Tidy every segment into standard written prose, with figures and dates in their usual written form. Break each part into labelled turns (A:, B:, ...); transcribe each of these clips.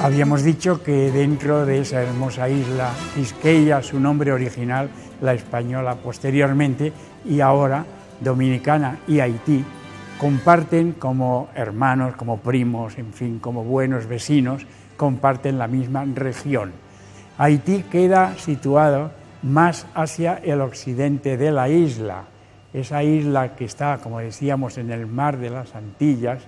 A: Habíamos dicho que dentro de esa hermosa isla Quisqueya, su nombre original, la española posteriormente, y ahora Dominicana y Haití, comparten como hermanos, como primos, en fin, como buenos vecinos, comparten la misma región. Haití queda situado más hacia el occidente de la isla, esa isla que está, como decíamos, en el mar de las Antillas,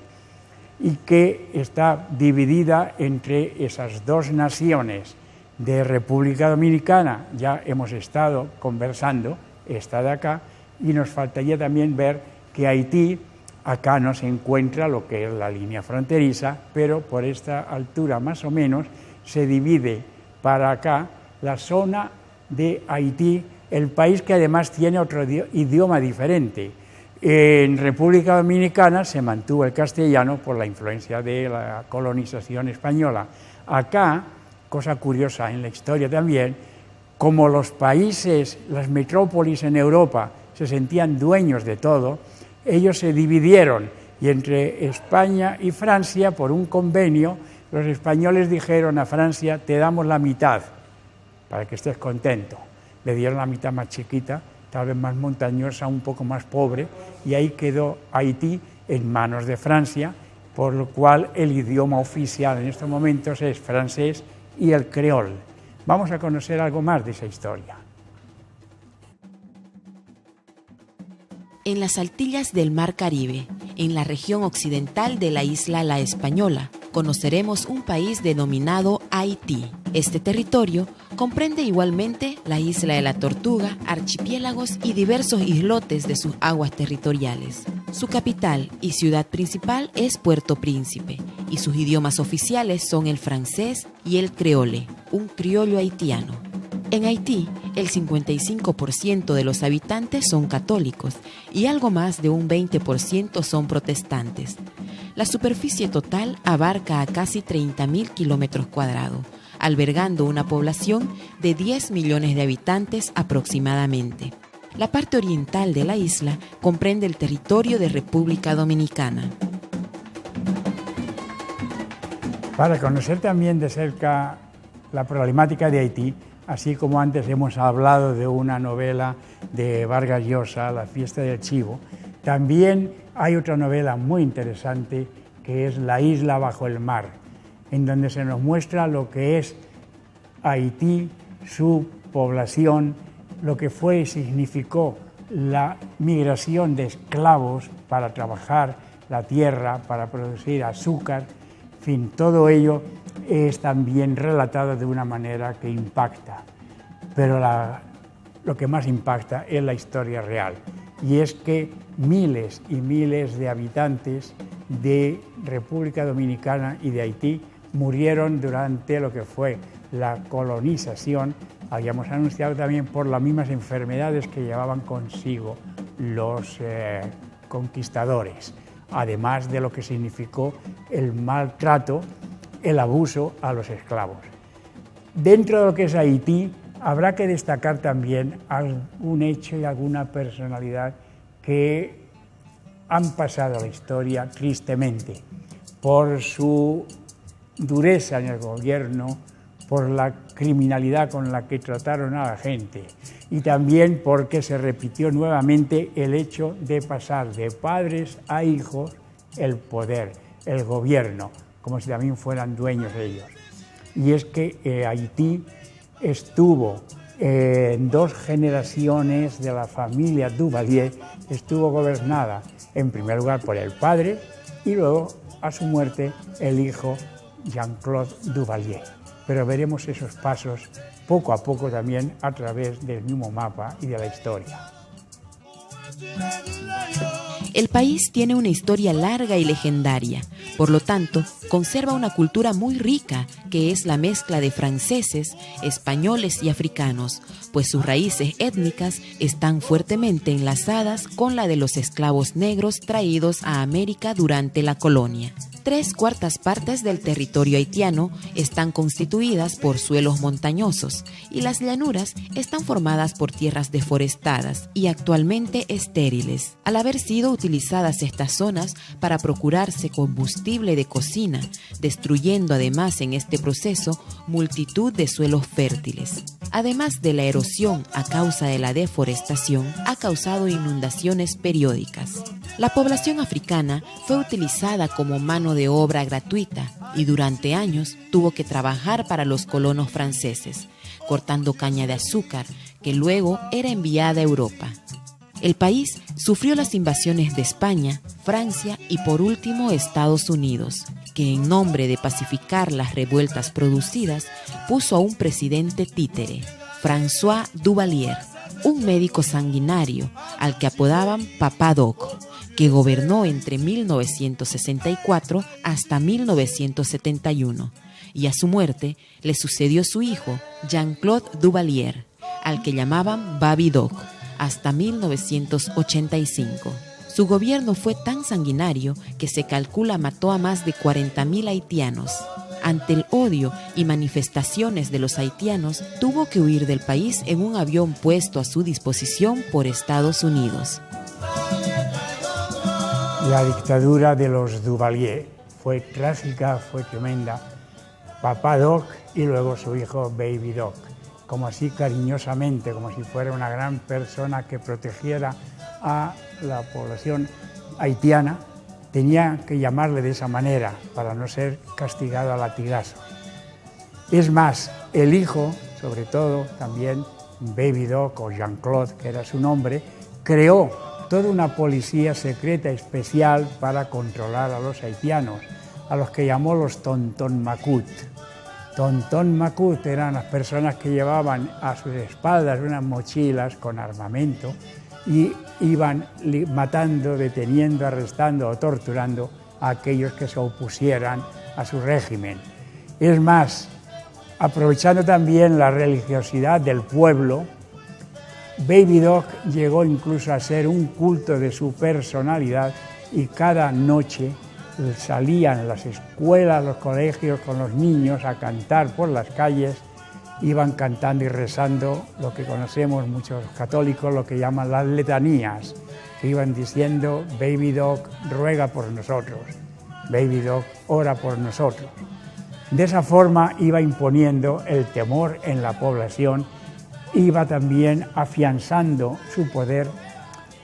A: y que está dividida entre esas dos naciones de República Dominicana. Ya hemos estado conversando, esta de acá, y nos faltaría también ver que Haití, acá no se encuentra lo que es la línea fronteriza, pero por esta altura más o menos se divide para acá la zona de Haití, el país que además tiene otro idioma diferente. En República Dominicana se mantuvo el castellano por la influencia de la colonización española. Acá, cosa curiosa en la historia también, como los países, las metrópolis en Europa se sentían dueños de todo, ellos se dividieron y entre España y Francia, por un convenio, los españoles dijeron a Francia: te damos la mitad para que estés contento. Le dieron la mitad más chiquita, tal vez más montañosa, un poco más pobre, y ahí quedó Haití en manos de Francia, por lo cual el idioma oficial en estos momentos es francés y el creol. Vamos a conocer algo más de esa historia.
B: En las Antillas del Mar Caribe, en la región occidental de la isla La Española, conoceremos un país denominado Haití. Este territorio comprende igualmente la isla de la Tortuga, archipiélagos y diversos islotes de sus aguas territoriales. Su capital y ciudad principal es Puerto Príncipe, y sus idiomas oficiales son el francés y el creole, un criollo haitiano. En Haití, el 55% de los habitantes son católicos y algo más de un 20% son protestantes. La superficie total abarca a casi 30.000 kilómetros cuadrados, albergando una población de 10 millones de habitantes aproximadamente. La parte oriental de la isla comprende el territorio de República Dominicana.
A: Para conocer también de cerca la problemática de Haití, así como antes hemos hablado de una novela de Vargas Llosa, La fiesta del chivo, también hay otra novela muy interesante que es La isla bajo el mar, en donde se nos muestra lo que es Haití, su población, lo que fue y significó la migración de esclavos para trabajar la tierra, para producir azúcar, en fin, todo ello es también relatado de una manera que impacta, pero lo que más impacta es la historia real, y es que miles y miles de habitantes de República Dominicana y de Haití murieron durante lo que fue la colonización. Habíamos anunciado también por las mismas enfermedades que llevaban consigo los conquistadores, además de lo que significó el maltrato, el abuso a los esclavos. Dentro de lo que es Haití, habrá que destacar también algún hecho y alguna personalidad que han pasado a la historia tristemente por su dureza en el gobierno, por la criminalidad con la que trataron a la gente y también porque se repitió nuevamente el hecho de pasar de padres a hijos el poder, el gobierno, como si también fueran dueños ellos. Y es que Haití estuvo en dos generaciones de la familia Duvalier, estuvo gobernada en primer lugar por el padre y luego a su muerte el hijo Jean-Claude Duvalier. Pero veremos esos pasos poco a poco también a través del mismo mapa y de la historia.
B: El país tiene una historia larga y legendaria, por lo tanto, conserva una cultura muy rica, que es la mezcla de franceses, españoles y africanos, pues sus raíces étnicas están fuertemente enlazadas con la de los esclavos negros traídos a América durante la colonia. 3/4 partes del territorio haitiano están constituidas por suelos montañosos y las llanuras están formadas por tierras deforestadas y actualmente estériles. Al haber sido utilizadas estas zonas para procurarse combustible de cocina, destruyendo además en este proceso multitud de suelos fértiles. Además de la erosión a causa de la deforestación, ha causado inundaciones periódicas. La población africana fue utilizada como mano de obra gratuita y durante años tuvo que trabajar para los colonos franceses, cortando caña de azúcar que luego era enviada a Europa. El país sufrió las invasiones de España, Francia y por último Estados Unidos, que en nombre de pacificar las revueltas producidas puso a un presidente títere, François Duvalier, un médico sanguinario al que apodaban Papa Doc, que gobernó entre 1964 hasta 1971, y a su muerte le sucedió su hijo, Jean-Claude Duvalier, al que llamaban Baby Doc, hasta 1985. Su gobierno fue tan sanguinario que se calcula mató a más de 40.000 haitianos. Ante el odio y manifestaciones de los haitianos, tuvo que huir del país en un avión puesto a su disposición por Estados Unidos.
A: La dictadura de los Duvalier fue clásica, fue tremenda. Papá Doc y luego su hijo Baby Doc, como así cariñosamente, como si fuera una gran persona que protegiera a la población haitiana, tenía que llamarle de esa manera para no ser castigado a latigazos. Es más, el hijo, sobre todo también Baby Doc o Jean-Claude, que era su nombre, creó toda una policía secreta especial para controlar a los haitianos, a los que llamó los Tonton Macoute. Tonton Macoute eran las personas que llevaban a sus espaldas unas mochilas con armamento y iban matando, deteniendo, arrestando o torturando a aquellos que se opusieran a su régimen. Es más, aprovechando también la religiosidad del pueblo, Baby Doc llegó incluso a ser un culto de su personalidad y cada noche salían las escuelas, los colegios con los niños a cantar por las calles, iban cantando y rezando lo que conocemos muchos católicos, lo que llaman las letanías, que iban diciendo Baby Doc ruega por nosotros, Baby Doc ora por nosotros. De esa forma iba imponiendo el temor en la población, iba también afianzando su poder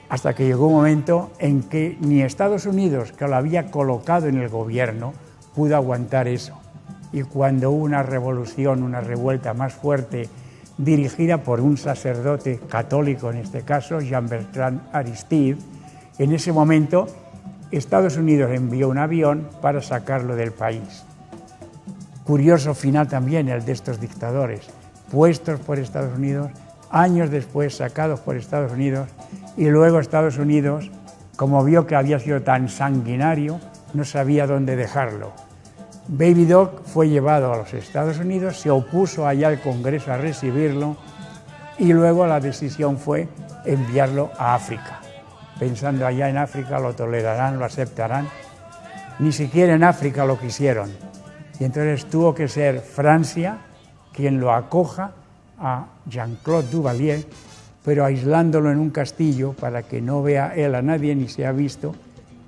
A: hasta que llegó un momento en que ni Estados Unidos, que lo había colocado en el gobierno, pudo aguantar eso. Y cuando hubo una revolución, una revuelta más fuerte, dirigida por un sacerdote católico, en este caso, Jean-Bertrand Aristide, en ese momento Estados Unidos envió un avión para sacarlo del país. Curioso final también el de estos dictadores, puestos por Estados Unidos, años después sacados por Estados Unidos, y luego Estados Unidos, como vio que había sido tan sanguinario, no sabía dónde dejarlo. Baby Doc fue llevado a los Estados Unidos, se opuso allá al Congreso a recibirlo y luego la decisión fue enviarlo a África, pensando allá en África lo tolerarán, lo aceptarán. Ni siquiera en África lo quisieron. Y entonces tuvo que ser Francia quien lo acoja a Jean-Claude Duvalier, pero aislándolo en un castillo para que no vea él a nadie ni sea visto.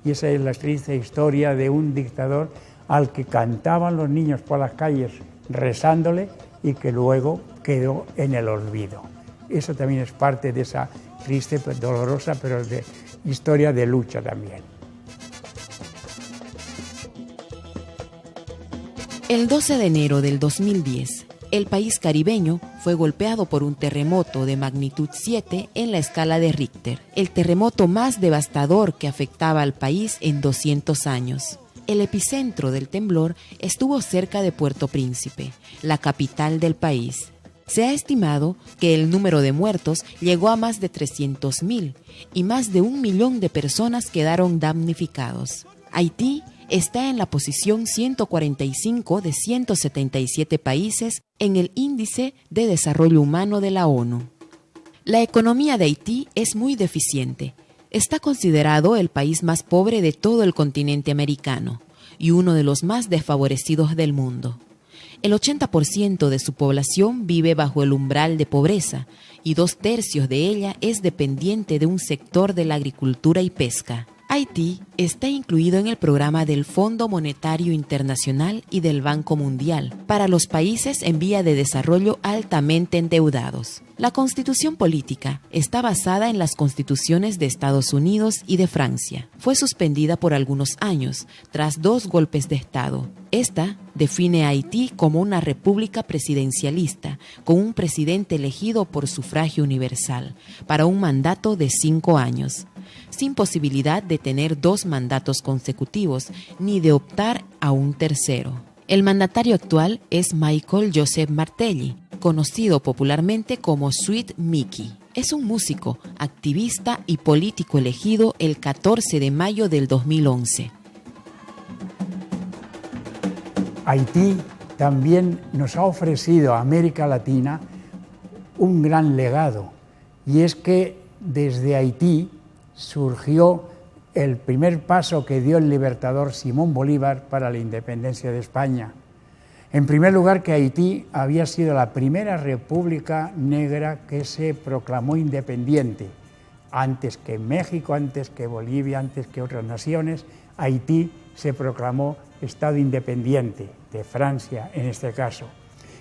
A: Y esa es la triste historia de un dictador al que cantaban los niños por las calles rezándole y que luego quedó en el olvido. Eso también es parte de esa triste, dolorosa, pero de historia de lucha también.
B: El 12 de enero del 2010, el país caribeño fue golpeado por un terremoto de magnitud 7 en la escala de Richter, el terremoto más devastador que afectaba al país en 200 años. El epicentro del temblor estuvo cerca de Puerto Príncipe, la capital del país. Se ha estimado que el número de muertos llegó a más de 300.000 y más de 1 millón de personas quedaron damnificados. Haití está en la posición 145 de 177 países en el Índice de Desarrollo Humano de la ONU. La economía de Haití es muy deficiente. Está considerado el país más pobre de todo el continente americano. y uno de los más desfavorecidos del mundo. El 80% de su población vive bajo el umbral de pobreza y 2/3 de ella es dependiente de un sector de la agricultura y pesca. Haití está incluido en el programa del Fondo Monetario Internacional y del Banco Mundial para los países en vía de desarrollo altamente endeudados. La constitución política está basada en las constituciones de Estados Unidos y de Francia. Fue suspendida por algunos años tras 2 golpes de Estado. Esta define a Haití como una república presidencialista con un presidente elegido por sufragio universal para un mandato de 5 años. Sin posibilidad de tener 2 mandatos consecutivos ni de optar a un tercero. El mandatario actual es Michael Joseph Martelly, conocido popularmente como Sweet Mickey. Es un músico, activista y político elegido el 14 de mayo del 2011.
A: Haití también nos ha ofrecido a América Latina un gran legado, y es que desde Haití surgió el primer paso que dio el libertador Simón Bolívar para la independencia de España. En primer lugar, que Haití había sido la primera república negra que se proclamó independiente. Antes que México, antes que Bolivia, antes que otras naciones, Haití se proclamó Estado independiente, de Francia en este caso.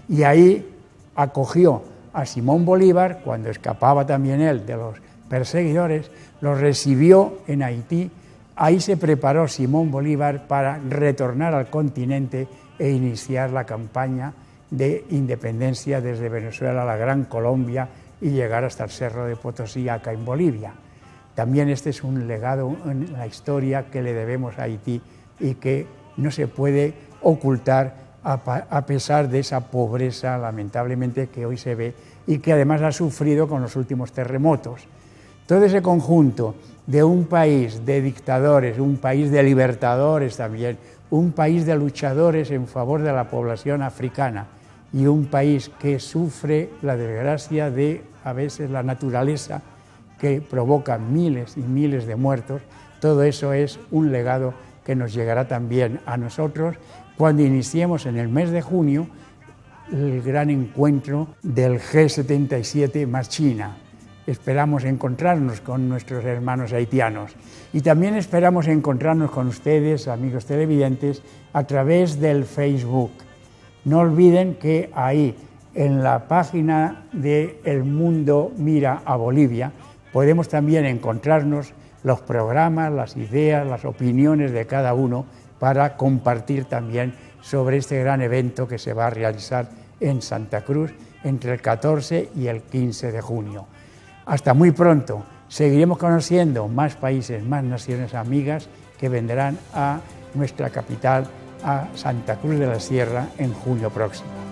A: Y ahí acogió a Simón Bolívar, cuando escapaba también él de los perseguidores, lo recibió en Haití. Ahí se preparó Simón Bolívar para retornar al continente e iniciar la campaña de independencia desde Venezuela a la Gran Colombia y llegar hasta el Cerro de Potosí, acá en Bolivia. También este es un legado en la historia que le debemos a Haití y que no se puede ocultar a pesar de esa pobreza, lamentablemente, que hoy se ve y que además ha sufrido con los últimos terremotos. Todo ese conjunto de un país de dictadores, un país de libertadores también, un país de luchadores en favor de la población africana y un país que sufre la desgracia de, a veces, la naturaleza que provoca miles y miles de muertos, todo eso es un legado que nos llegará también a nosotros cuando iniciemos en el mes de junio el gran encuentro del G77 más China. Esperamos encontrarnos con nuestros hermanos haitianos y también esperamos encontrarnos con ustedes, amigos televidentes, a través del Facebook. No olviden que ahí, en la página de El Mundo Mira a Bolivia, podemos también encontrarnos los programas, las ideas, las opiniones de cada uno para compartir también sobre este gran evento que se va a realizar en Santa Cruz entre el 14 y el 15 de junio. Hasta muy pronto. Seguiremos conociendo más países, más naciones amigas que vendrán a nuestra capital, a Santa Cruz de la Sierra, en junio próximo.